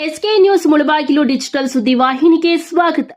SK news Mulbagal digital ಸುದ್ದಿವಾಹಿನಿಗೆ ಸ್ವಾಗತ.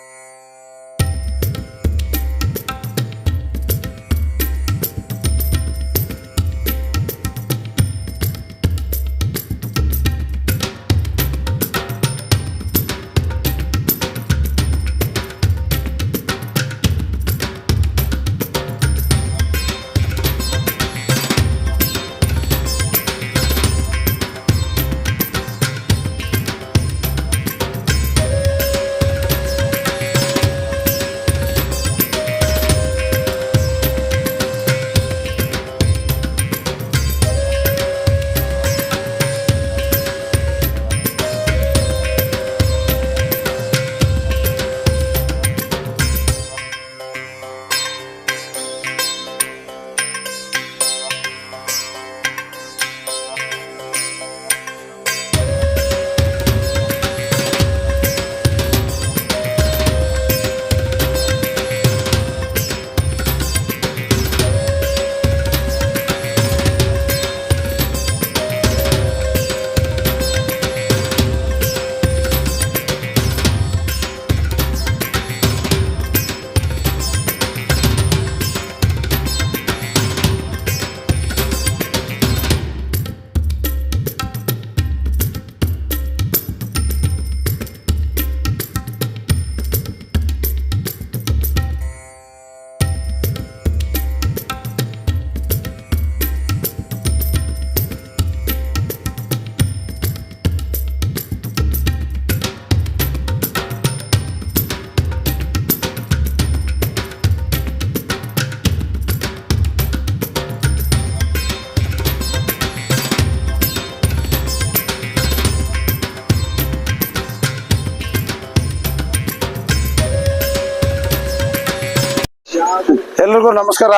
ಎಲ್ರಿಗೂ ನಮಸ್ಕಾರ.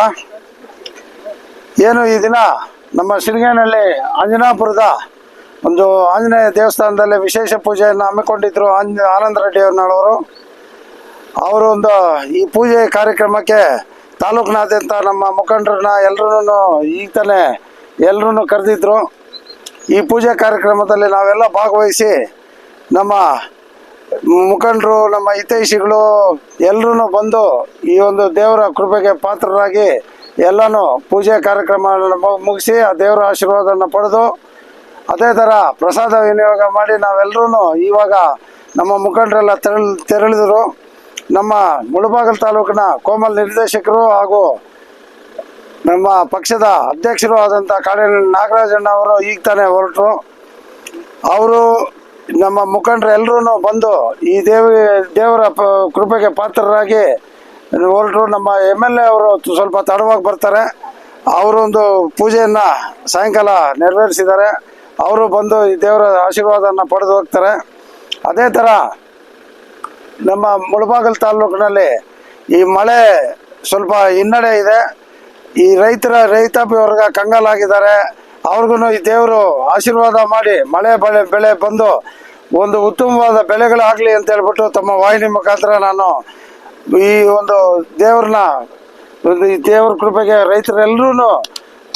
ಏನು ಈ ದಿನ ನಮ್ಮ ಶಿರಗೇನಹಳ್ಳಿ ಅಂಜನಾಪುರದ ಒಂದು ಆಂಜನೇಯ ದೇವಸ್ಥಾನದಲ್ಲಿ ವಿಶೇಷ ಪೂಜೆಯನ್ನು ಹಮ್ಮಿಕೊಂಡಿದ್ರು ಆನಂದ ರೆಡ್ಡಿ ಅವ್ರನ್ನವರು. ಅವರು ಒಂದು ಈ ಪೂಜೆ ಕಾರ್ಯಕ್ರಮಕ್ಕೆ ತಾಲೂಕಿನಾದ್ಯಂತ ನಮ್ಮ ಮುಖಂಡರನ್ನ ಎಲ್ಲರೂ ಈಗ ತಾನೇ ಎಲ್ಲರೂ ಕರೆದಿದ್ರು. ಈ ಪೂಜೆ ಕಾರ್ಯಕ್ರಮದಲ್ಲಿ ನಾವೆಲ್ಲ ಭಾಗವಹಿಸಿ ನಮ್ಮ ಮುಖಂಡರು, ನಮ್ಮ ಹಿತೈಷಿಗಳು ಎಲ್ಲರೂ ಬಂದು ಈ ಒಂದು ದೇವರ ಕೃಪೆಗೆ ಪಾತ್ರರಾಗಿ ಎಲ್ಲನೂ ಪೂಜೆ ಕಾರ್ಯಕ್ರಮವನ್ನು ಮುಗಿಸಿ ಆ ದೇವರ ಆಶೀರ್ವಾದವನ್ನು ಪಡೆದು ಅದೇ ಥರ ಪ್ರಸಾದ ವಿನಿಯೋಗ ಮಾಡಿ ನಾವೆಲ್ಲರೂ ಇವಾಗ ನಮ್ಮ ಮುಖಂಡರೆಲ್ಲ ತೆರಳಿದರು. ನಮ್ಮ ಮುಳಬಾಗಿಲು ತಾಲೂಕಿನ ಕೋಮಲ್ ನಿರ್ದೇಶಕರು ಹಾಗೂ ನಮ್ಮ ಪಕ್ಷದ ಅಧ್ಯಕ್ಷರು ಆದಂಥ ನಾಗರಾಜಣ್ಣ ಅವರು ಈಗ ತಾನೇ ಹೊರಟರು. ಅವರು ನಮ್ಮ ಮುಖಂಡರು ಎಲ್ಲರೂ ಬಂದು ಈ ದೇವರ ಕೃಪೆಗೆ ಪಾತ್ರರಾಗಿ ಹೊರಟರು. ನಮ್ಮ MLA ಅವರು ಸ್ವಲ್ಪ ತಡವಾಗಿ ಬರ್ತಾರೆ. ಅವರೊಂದು ಪೂಜೆಯನ್ನು ಸಾಯಂಕಾಲ ನೆರವೇರಿಸಿದ್ದಾರೆ. ಅವರು ಬಂದು ಈ ದೇವರ ಆಶೀರ್ವಾದವನ್ನು ಪಡೆದು ಹೋಗ್ತಾರೆ. ಅದೇ ಥರ ನಮ್ಮ ಮುಳಬಾಗಿಲು ತಾಲೂಕಿನಲ್ಲಿ ಈ ಮಳೆ ಸ್ವಲ್ಪ ಹಿನ್ನಡೆ ಇದೆ. ಈ ರೈತಾಪಿ ವರ್ಗ ಕಂಗಾಲಾಗಿದ್ದಾರೆ. ಅವ್ರಿಗೂ ಈ ದೇವರು ಆಶೀರ್ವಾದ ಮಾಡಿ ಮಳೆ ಬೆಳೆ ಬಂದು ಒಂದು ಉತ್ತಮವಾದ ಬೆಳೆಗಳಾಗಲಿ ಅಂತ ಹೇಳ್ಬಿಟ್ಟು ತಮ್ಮ ವಾಹಿನಿ ಮುಖಾಂತರ ನಾನು ಈ ಒಂದು ದೇವ್ರನ್ನ ಈ ದೇವ್ರ ಕೃಪೆಗೆ ರೈತರೆಲ್ಲರೂ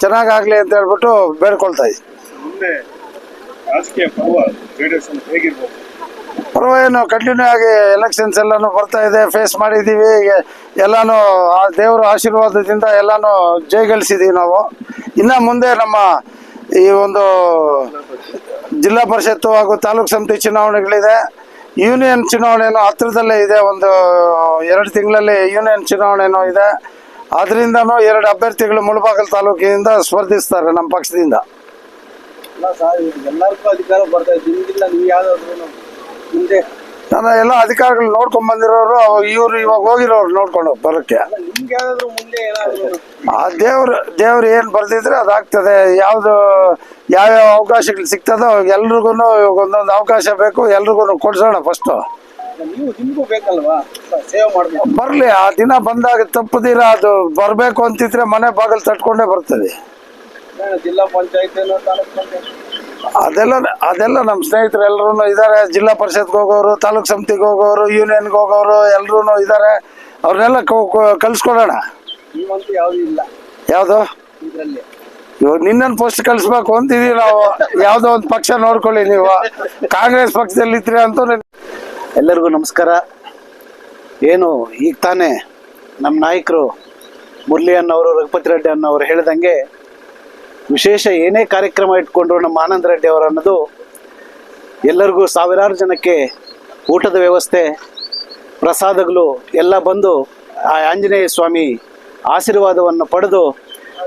ಚೆನ್ನಾಗಾಗಲಿ ಅಂತ ಹೇಳ್ಬಿಟ್ಟು ಬೇಡ್ಕೊಳ್ತಾ ಇದ್ದೀನಿ. ಪರ್ವ ಏನು ಕಂಟಿನ್ಯೂ ಆಗಿ ಎಲೆಕ್ಷನ್ಸ್ ಎಲ್ಲನೂ ಬರ್ತಾ ಇದೆ, ಫೇಸ್ ಮಾಡಿದ್ದೀವಿ. ಎಲ್ಲನೂ ಆ ದೇವರ ಆಶೀರ್ವಾದದಿಂದ ಎಲ್ಲನೂ ಜಯಗಳಿಸಿದ್ದೀವಿ ನಾವು. ಇನ್ನು ಮುಂದೆ ನಮ್ಮ ಈ ಒಂದು ಜಿಲ್ಲಾ ಪರಿಷತ್ತು ಹಾಗೂ ತಾಲೂಕು ಸಮಿತಿ ಚುನಾವಣೆಗಳಿದೆ. ಯೂನಿಯನ್ ಚುನಾವಣೆನೂ ಹತ್ತಿರದಲ್ಲೇ ಇದೆ. ಒಂದು 2 ತಿಂಗಳಲ್ಲಿ ಯೂನಿಯನ್ ಚುನಾವಣೆನೂ ಇದೆ. ಅದರಿಂದನೂ 2 ಅಭ್ಯರ್ಥಿಗಳು ಮುಳಬಾಗಿಲು ತಾಲೂಕಿನಿಂದ ಸ್ಪರ್ಧಿಸ್ತಾರೆ ನಮ್ಮ ಪಕ್ಷದಿಂದ. ನಾನು ಎಲ್ಲ ಅಧಿಕಾರಿಗಳು ನೋಡ್ಕೊಂಡ್ ಬಂದಿರೋರು, ಇವ್ರು ಇವಾಗ ಹೋಗಿರೋರು ನೋಡ್ಕೊಂಡು ಬರೋಕ್ಕೆ. ಆ ದೇವ್ರು ಏನು ಬರ್ದಿದ್ರೆ ಅದಾಗ್ತದೆ. ಯಾವ್ಯಾವ ಅವಕಾಶಗಳು ಸಿಗ್ತದೋ ಎಲ್ರಿಗೂ ಒಂದೊಂದು ಅವಕಾಶ ಬೇಕು, ಎಲ್ರಿಗೂ ಕೊಡ್ಸೋಣ. ಫಸ್ಟು ಬರ್ಲಿ, ಆ ದಿನ ಬಂದಾಗ ತಪ್ಪದಿರ ಅದು ಬರಬೇಕು ಅಂತಿದ್ರೆ ಮನೆ ಬಾಗಿಲು ತಟ್ಕೊಂಡೇ ಬರ್ತದೆ. ಜಿಲ್ಲಾ ಪಂಚಾಯತ್ ಅದೆಲ್ಲ ನಮ್ಮ ಸ್ನೇಹಿತರು ಎಲ್ಲರೂ ಇದ್ದಾರೆ. ಜಿಲ್ಲಾ ಪರಿಷತ್ಗೆ ಹೋಗೋರು, ತಾಲೂಕು ಸಮಿತಿಗೆ ಹೋಗೋರು, ಯೂನಿಯನ್ಗೆ ಹೋಗೋರು ಎಲ್ಲರೂ ಇದ್ದಾರೆ. ಅವ್ರನ್ನೆಲ್ಲ ಕಳ್ಸ್ಕೊಡೋಣ. ಯಾವುದು ಯಾವುದು ಇವಾಗ ನಿನ್ನನ್ನು ಪೋಸ್ಟ್ ಕಳಿಸ್ಬೇಕು ಅಂತಿದೀವಿ ನಾವು. ಯಾವ್ದೋ ಒಂದು ಪಕ್ಷ ನೋಡ್ಕೊಳ್ಳಿ ನೀವು. ಕಾಂಗ್ರೆಸ್ ಪಕ್ಷದಲ್ಲಿ ಇದ್ರಿ ಅಂತೂ ಎಲ್ಲರಿಗೂ ನಮಸ್ಕಾರ. ಏನು ಈಗ ತಾನೇ ನಮ್ಮ ನಾಯಕರು ಮುರಳಿ ಅನ್ನವರು, ರಘುಪತಿ ರೆಡ್ಡಿ ಅನ್ನವರು ಹೇಳಿದಂಗೆ ವಿಶೇಷ ಏನೇ ಕಾರ್ಯಕ್ರಮ ಇಟ್ಕೊಂಡ್ರು ನಮ್ಮ ಆನಂದ್ ರೆಡ್ಡಿ ಅವರು ಅನ್ನೋದು ಎಲ್ಲರಿಗೂ ಸಾವಿರಾರು ಜನಕ್ಕೆ ಊಟದ ವ್ಯವಸ್ಥೆ, ಪ್ರಸಾದಗಳು ಎಲ್ಲ ಬಂದು ಆ ಆಂಜನೇಯ ಸ್ವಾಮಿ ಆಶೀರ್ವಾದವನ್ನು ಪಡೆದು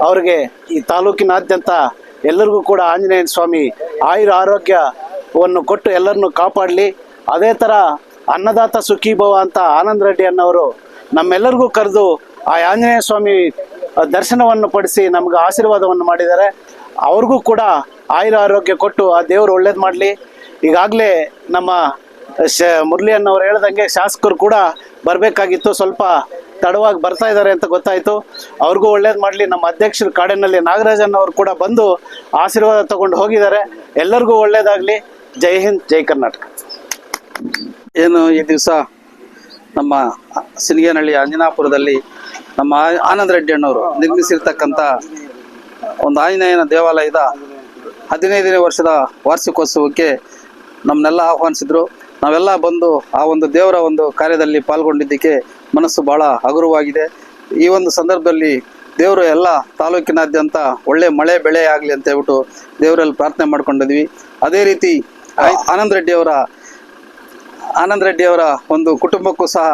ಅವ್ರಿಗೆ ಈ ತಾಲೂಕಿನಾದ್ಯಂತ ಎಲ್ಲರಿಗೂ ಕೂಡ ಆಂಜನೇಯ ಸ್ವಾಮಿ ಆಯುರ ಆರೋಗ್ಯವನ್ನು ಕೊಟ್ಟು ಎಲ್ಲರನ್ನು ಕಾಪಾಡಲಿ. ಅದೇ ಥರ ಅನ್ನದಾತ ಸುಖೀ ಭವ ಅಂತ ಆನಂದ್ ರೆಡ್ಡಿ ಅನ್ನವರು ನಮ್ಮೆಲ್ಲರಿಗೂ ಕರೆದು ಆ ಆಂಜನೇಯ ಸ್ವಾಮಿ ದರ್ಶನವನ್ನು ಪಡಿಸಿ ನಮ್ಗೆ ಆಶೀರ್ವಾದವನ್ನು ಮಾಡಿದ್ದಾರೆ. ಅವ್ರಿಗೂ ಕೂಡ ಆಯುರ ಆರೋಗ್ಯ ಕೊಟ್ಟು ಆ ದೇವರು ಒಳ್ಳೇದು ಮಾಡಲಿ. ಈಗಾಗಲೇ ನಮ್ಮ ಮುರಳಿ ಅನ್ನವರು ಹೇಳ್ದಂಗೆ ಶಾಸಕರು ಕೂಡ ಬರಬೇಕಾಗಿತ್ತು, ಸ್ವಲ್ಪ ತಡವಾಗಿ ಬರ್ತಾ ಇದ್ದಾರೆ ಅಂತ ಗೊತ್ತಾಯಿತು. ಅವ್ರಿಗೂ ಒಳ್ಳೇದು ಮಾಡಲಿ. ನಮ್ಮ ಅಧ್ಯಕ್ಷರು ಕಾಡಿನಲ್ಲಿ ನಾಗರಾಜನ್ ಅವರು ಕೂಡ ಬಂದು ಆಶೀರ್ವಾದ ತಗೊಂಡು ಹೋಗಿದ್ದಾರೆ. ಎಲ್ಲರಿಗೂ ಒಳ್ಳೇದಾಗಲಿ. ಜೈ ಹಿಂದ್, ಜೈ ಕರ್ನಾಟಕ. ಏನು ಈ ದಿವಸ ನಮ್ಮ ಸಿನಿಗೇನಹಳ್ಳಿ ಅಂಜನಾಪುರದಲ್ಲಿ ನಮ್ಮ ಆನಂದ್ ರೆಡ್ಡಿ ಅಣ್ಣವರು ನಿರ್ಮಿಸಿರ್ತಕ್ಕಂಥ ಒಂದು ಆಂಜನೇಯನ ದೇವಾಲಯದ 15ನೇ ವರ್ಷದ ವಾರ್ಷಿಕೋತ್ಸವಕ್ಕೆ ನಮ್ಮನ್ನೆಲ್ಲ ಆಹ್ವಾನಿಸಿದ್ರು. ನಾವೆಲ್ಲ ಬಂದು ಆ ಒಂದು ದೇವರ ಒಂದು ಕಾರ್ಯದಲ್ಲಿ ಪಾಲ್ಗೊಂಡಿದ್ದಕ್ಕೆ ಮನಸ್ಸು ಭಾಳ ಹಗುರವಾಗಿದೆ. ಈ ಒಂದು ಸಂದರ್ಭದಲ್ಲಿ ದೇವರು ಎಲ್ಲ ತಾಲೂಕಿನಾದ್ಯಂತ ಒಳ್ಳೆ ಮಳೆ ಬೆಳೆ ಆಗಲಿ ಅಂತ ಹೇಳ್ಬಿಟ್ಟು ದೇವರಲ್ಲಿ ಪ್ರಾರ್ಥನೆ ಮಾಡ್ಕೊಂಡಿದ್ವಿ. ಅದೇ ರೀತಿ ಆನಂದ್ ರೆಡ್ಡಿ ಅವರ ಒಂದು ಕುಟುಂಬಕ್ಕೂ ಸಹ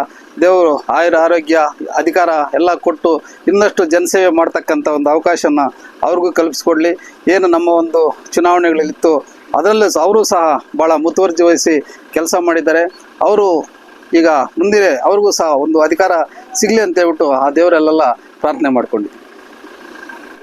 ದೇವರು ಆಯುರ ಆರೋಗ್ಯ ಅಧಿಕಾರ ಎಲ್ಲ ಕೊಟ್ಟು ಇನ್ನಷ್ಟು ಜನಸೇವೆ ಮಾಡ್ತಕ್ಕಂಥ ಒಂದು ಅವಕಾಶನ ಅವ್ರಿಗೂ ಕಲ್ಪಿಸ್ಕೊಡ್ಲಿ. ಏನು ನಮ್ಮ ಒಂದು ಚುನಾವಣೆಗಳಲ್ಲಿತ್ತು ಅದರಲ್ಲೂ ಅವರು ಸಹ ಭಾಳ ಮುತುವರ್ಜಿ ವಹಿಸಿ ಕೆಲಸ ಮಾಡಿದ್ದಾರೆ. ಅವರು ಈಗ ಮುಂದಿನ ಅವ್ರಿಗೂ ಸಹ ಒಂದು ಅಧಿಕಾರ ಸಿಗಲಿ ಅಂತ ಹೇಳ್ಬಿಟ್ಟು ಆ ದೇವರಲ್ಲೆಲ್ಲ ಪ್ರಾರ್ಥನೆ ಮಾಡ್ಕೊಂಡಿದ್ವಿ.